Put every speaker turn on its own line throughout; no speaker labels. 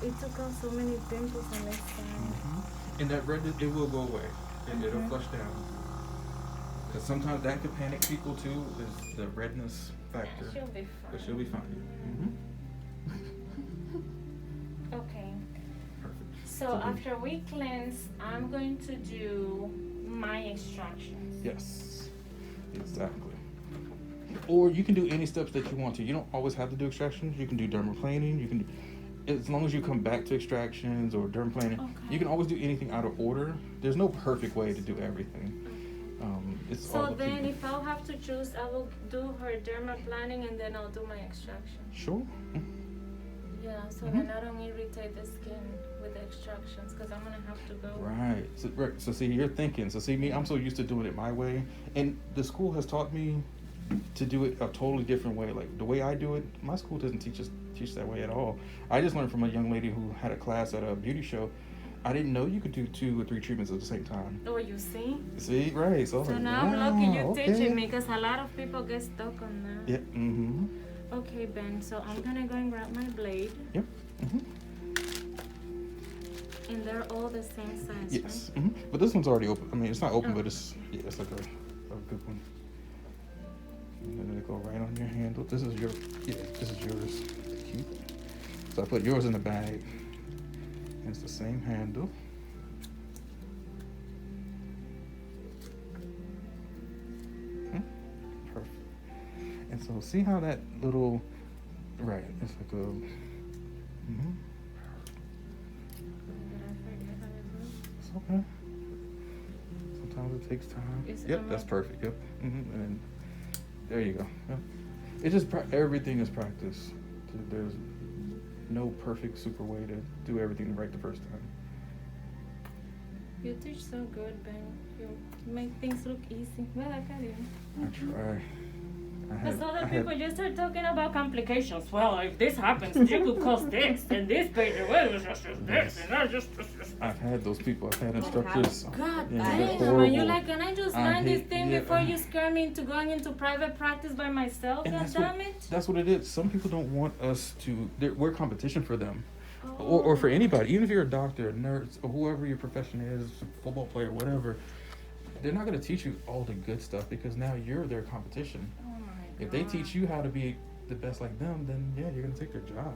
it took out so many pimples on this side.
And that redness, it will go away. It'll flush down. Because sometimes that could panic people too, is the redness factor.
She'll be fine.
But she'll be fine.
Okay.
Perfect.
So after we cleanse, I'm going to do my extractions.
Yes, exactly. Or you can do any steps that you want to. You don't always have to do extractions. You can do dermaplaning. You can do, as long as you come back to extractions or dermaplaning, you can always do anything out of order. There's no perfect way to do everything. It's all
So
up to
then
you.
if I'll have to choose, I will do her dermaplaning and then I'll do my extraction.
Sure.
Yeah, so then I don't irritate the skin with the extractions because I'm going to have to go.
Right. So see, you're thinking. So see, me, I'm so used to doing it my way. And the school has taught me to do it a totally different way. Like the way I do it, my school doesn't teach that way at all. I just learned from a young lady who had a class at a beauty show. I didn't know you could do 2 or 3 treatments at the same time.
Oh, you see?
See, right. So,
So
like,
now I'm lucky you're
okay.
teaching me because a lot of people get stuck on that.
Yeah.
Okay, Ben, so I'm going to go and grab my blade.
Yep.
And they're all the same size,
Yes.
right?
But this one's already open. I mean, it's not open, but it's like a good one. And then it'll go right on your handle. This is yours. Cute. So I put yours in the bag. And it's the same handle. Perfect. And so see how that little, right, it's like a, it's okay. Sometimes it takes time. Yep, that's perfect. Yep. And then, there you go. Yep. It's just everything is practice. There's no perfect super way to do everything right the first time.
You teach so good, Ben. You make things look easy. Well, I got you.
I try.
Because other people just start talking about complications. Well, if this happens, you could cause this, and this paper, well, it's just this, and I just.
I've had those people. I've had instructors.
God
they're
damn,
horrible.
and you're like, can I just learn this thing
yeah.
before you scare me into going into private practice by myself?
And
God damn it.
That's what it is. Some people don't want us to. We're competition for them, or for anybody. Even if you're a doctor, a nurse, or whoever your profession is, football player, whatever. They're not going to teach you all the good stuff because now you're their competition. If they teach you how to be the best like them, then yeah, you're gonna take their job,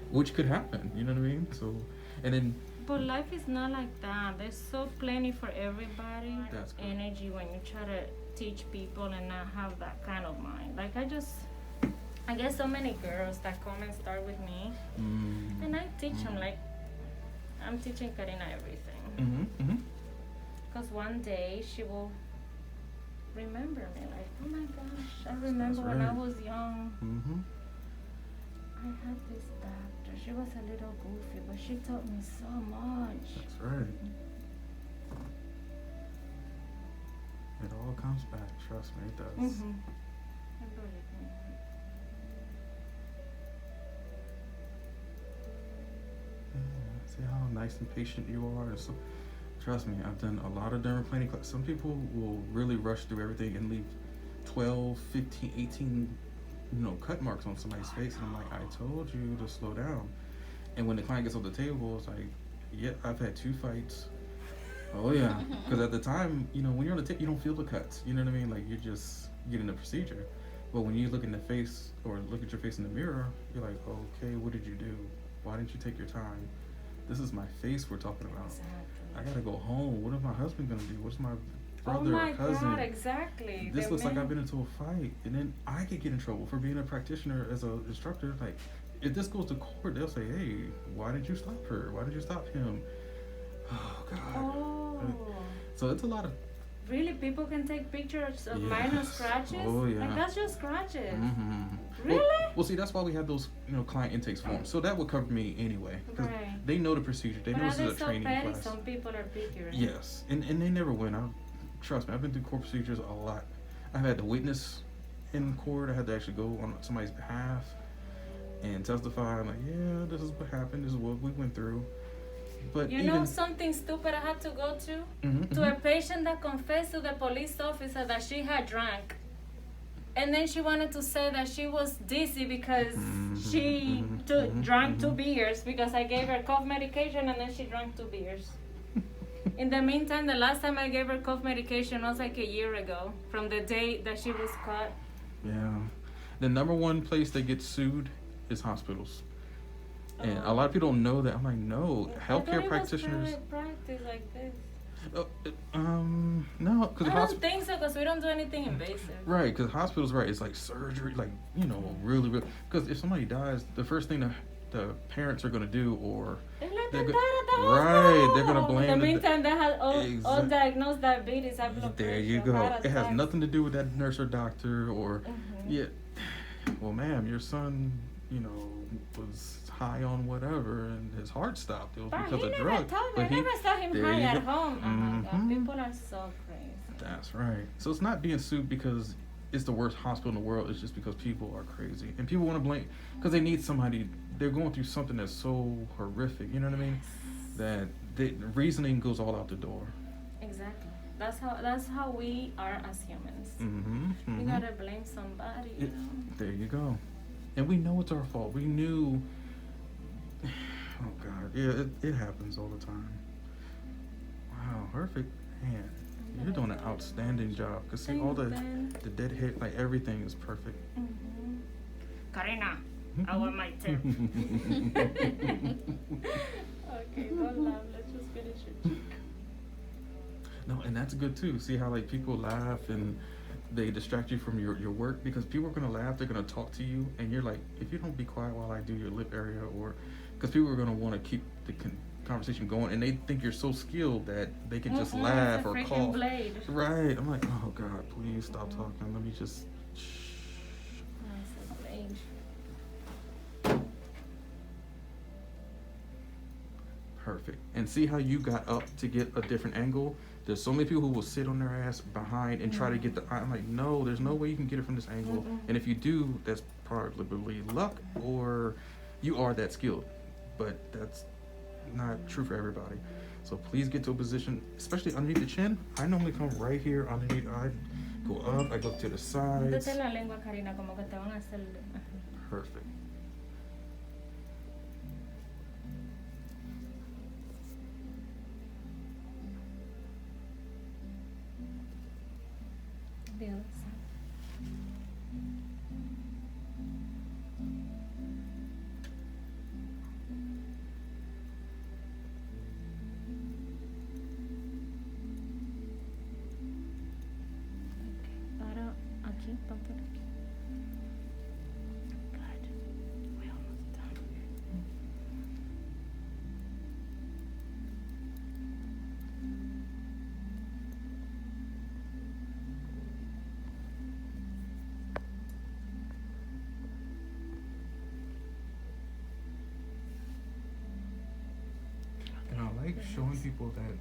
which could happen. You know what I mean? So, and then.
But life is not like that. There's so plenty for everybody.
That's good.
Energy when you try to teach people and not have that kind of mind. Like I get so many girls that come and start with me, and I teach them like I'm teaching Karina everything. Because one day she will remember me like, oh my gosh, I remember when I was young. I had this doctor. She was a little goofy, but she taught me so much.
That's right. It all comes back. Trust me, it does. See how nice and patient you are. So, trust me, I've done a lot of dermaplaning classes. Some people will really rush through everything and leave 12, 15, 18, cut marks on somebody's face. And I'm like, I told you to slow down. And when the client gets on the table, it's like, yeah, I've had 2 fights. Oh yeah, because at the time, when you're on the table, you don't feel the cuts. You know what I mean? Like you're just getting the procedure. But when you look in the face or look at your face in the mirror, you're like, okay, what did you do? Why didn't you take your time? This is my face we're talking about.
Exactly.
I gotta go home. What is my husband gonna do? What's my brother
or cousin?
God,
exactly.
This looks like I've been into a fight. And then I could get in trouble for being a practitioner as an instructor. Like, if this goes to court, they'll say, hey, why did you stop her? Why did you stop him? Oh, God. So it's a lot of...
Really? People can take pictures of minor scratches?
Oh, yeah.
Like, that's just scratches.
Really? Well, see, that's why we have those, client intakes forms. So that would cover me anyway. Because they know the procedure. They know this is a training class.
Some people are picky, right?
Yes. And they never win. Trust me, I've been through court procedures a lot. I've had to witness in court. I had to actually go on somebody's behalf and testify. I'm like, yeah, this is what happened. This is what we went through. But
you know something stupid I had to go to? To a patient that confessed to the police officer that she had drank. And then she wanted to say that she was dizzy because she drank 2 beers because I gave her cough medication and then she drank 2 beers. In the meantime, the last time I gave her cough medication was like a year ago from the day that she was caught.
Yeah. The number one place that gets sued is hospitals. And a lot of people don't know that. I'm like, no, healthcare practitioners.
Practice like this.
No, because
I don't think so, because we don't do anything invasive.
Right, because hospitals, right, it's like surgery, like, you know, really. Because if somebody dies, the first thing the parents are gonna do, or they're gonna blame.
In the meantime, they had undiagnosed diabetes, high blood pressure.
There you go. It has nothing to do with that nurse or doctor, or yeah. Well, ma'am, your son, you know, was high on whatever and his heart stopped. It was because of drugs.
I never saw him high at home. Oh my God, people are so crazy.
That's right. So it's not being sued because it's the worst hospital in the world. It's just because people are crazy and people want to blame because they need somebody. They're going through something that's so horrific. You know what I mean? That the reasoning goes all out the door.
Exactly. That's how we are as humans. You gotta blame somebody. You know?
There you go. And we know it's our fault. We knew. Oh God, yeah, it happens all the time. Wow, perfect. Man, you're doing an outstanding job. Cause see all the dead hair, like everything is perfect.
Karina, I want my tip. Okay, don't laugh. Let's just finish it.
No, and that's good too. See how like people laugh and they distract you from your work because people are gonna laugh. They're gonna talk to you, and you're like, if you don't be quiet while I do your lip area, or because people are gonna want to keep the conversation going, and they think you're so skilled that they can just laugh or cough.
Blade.
Right. I'm like, oh God, please stop talking. Let me just.
Nice blade.
Perfect. And see how you got up to get a different angle? There's so many people who will sit on their ass behind and try to get the. I'm like, no, there's no way you can get it from this angle. And if you do, that's probably luck, or you are that skilled. But that's not true for everybody. So please get to a position, especially underneath the chin. I normally come right here underneath. I go up, I go to the sides. Perfect.
The other side. Ahora aquí, ponte aquí. Good. We're almost done.
And I like showing people that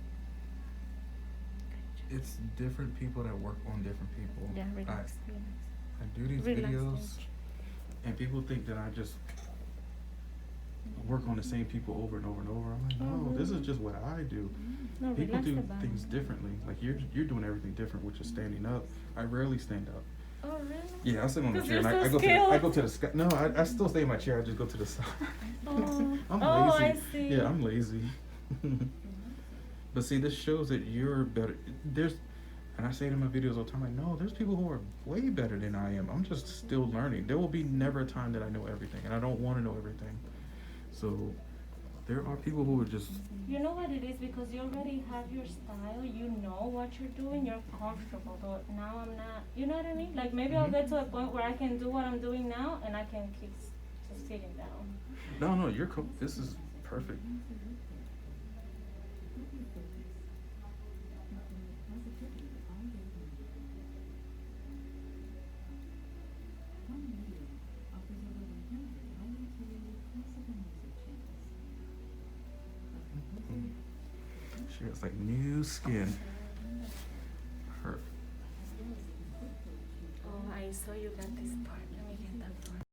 it's different people that work on different people.
Yeah, relax.
I do these videos, and people think that I just work on the same people over and over and over. I'm like, no, this is just what I do.
No,
People do things differently. Like you're doing everything different, which is standing up. I rarely stand up.
Oh, really?
Yeah, I sit on the chair. And I go to the sky. No, I still stay in my chair. I just go to the side.
Oh,
I'm lazy.
I see.
Yeah, I'm lazy. But see, this shows that you're better. And I say it in my videos all the time, like, no, there's people who are way better than I am. I'm just still learning. There will be never a time that I know everything, and I don't want to know everything. So there are people who are just...
You know what it is? Because you already have your style. You know what you're doing. You're comfortable. But now I'm not. You know what I mean? Like, maybe I'll get to a point where I can do what I'm doing now, and I can keep just sitting down.
No, you're cool. This is perfect. She has like new skin. Perfect.
Oh, I saw you got this